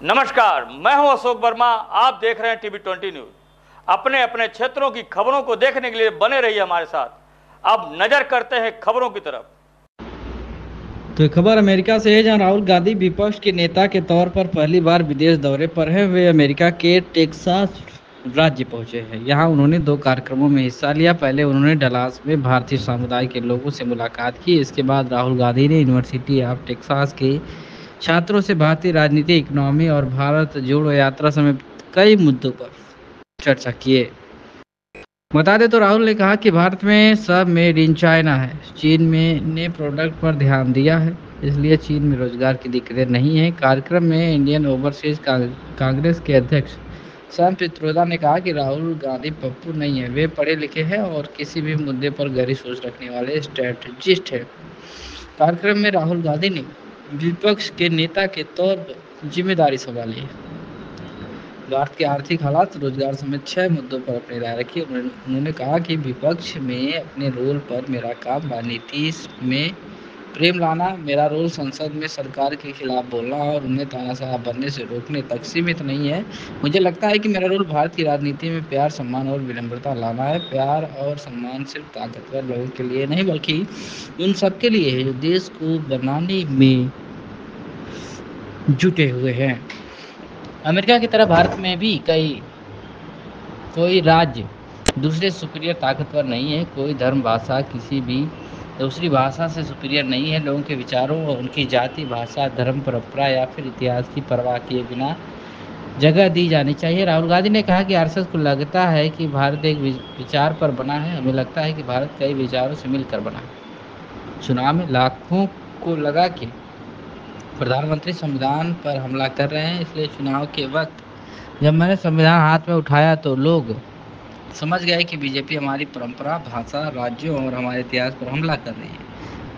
नमस्कार, मैं हूं अशोक वर्मा। आप देख रहे हैं टीवी 20 न्यूज। अपने अपने क्षेत्रों की खबरों को देखने के लिए बने रहिए हमारे साथ। अब नजर करते हैं खबरों की तरफ। तो खबर अमेरिका से है, जहां राहुल गांधी विपक्ष के नेता के तौर पर पहली बार विदेश दौरे पर है। वे अमेरिका के टेक्सास राज्य पहुंचे हैं। यहां उन्होंने 2 कार्यक्रमों में हिस्सा लिया। पहले उन्होंने डलास में भारतीय समुदाय के लोगों से मुलाकात की। इसके बाद राहुल गांधी ने यूनिवर्सिटी ऑफ टेक्सास के छात्रों से भारतीय राजनीति, इकोनॉमी और भारत जोड़ो यात्रा समेत कई मुद्दों पर चर्चा की। बता दें तो राहुल ने कहा कि भारत में सब मेड इन चाइना है। चीन में ने प्रोडक्ट पर ध्यान दिया है, इसलिए चीन में रोजगार की दिक्कतें नहीं है। कार्यक्रम में इंडियन ओवरसीज कांग्रेस के अध्यक्ष सैम पित्रोदा ने कहा कि राहुल गांधी पप्पू नहीं है, वे पढ़े लिखे हैं और किसी भी मुद्दे पर गहरी सोच रखने वाले स्ट्रेटजिस्ट हैं। कार्यक्रम में राहुल गांधी ने विपक्ष के नेता के तौर पर जिम्मेदारी संभाली। भारत के आर्थिक हालात, रोजगार समेत 6 मुद्दों पर अपनी राय रखी। उन्होंने कहा कि विपक्ष में अपने रोल पर मेरा काम राजनीति में प्रेम लाना, मेरा रोल संसद में सरकार के खिलाफ बोलना और उन्हें तानाशाह बनने से रोकने तक सीमित नहीं है। मुझे लगता है कि मेरा रोल भारत की राजनीति में प्यार, सम्मान और विनम्रता लाना है। प्यार और सम्मान सिर्फ ताकतवर लोगों के लिए नहीं, बल्कि उन सबके लिए है जो देश को बनाने में जुटे हुए हैं। अमेरिका की तरह भारत में भी कोई राज्य दूसरे सुपीरियर ताकतवर नहीं है। कोई धर्म, भाषा किसी भी दूसरी भाषा से सुपीरियर नहीं है। लोगों के विचारों और उनकी जाति, भाषा, धर्म, परंपरा या फिर इतिहास की परवाह किए बिना जगह दी जानी चाहिए। राहुल गांधी ने कहा कि आरएसएस को लगता है कि भारत एक विचार पर बना है। हमें लगता है कि भारत कई विचारों से मिलकर बना है। चुनाव में लाखों को लगा कि प्रधानमंत्री संविधान पर हमला कर रहे हैं, इसलिए चुनाव के वक्त जब मैंने संविधान हाथ में उठाया तो लोग समझ गए कि बीजेपी हमारी परंपरा, भाषा, राज्यों और हमारे इतिहास पर हमला कर रही है।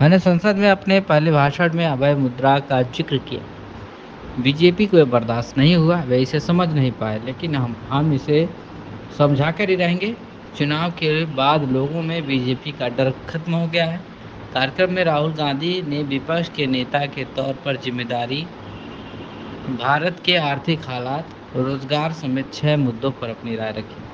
मैंने संसद में अपने पहले भाषण में अभय मुद्रा का जिक्र किया। बीजेपी को यह बर्दाश्त नहीं हुआ, वे इसे समझ नहीं पाए, लेकिन हम इसे समझा कर ही रहेंगे। चुनाव के बाद लोगों में बीजेपी का डर खत्म हो गया है। कार्यक्रम में राहुल गांधी ने विपक्ष के नेता के तौर पर जिम्मेदारी, भारत के आर्थिक हालात, रोजगार समेत 6 मुद्दों पर अपनी राय रखी।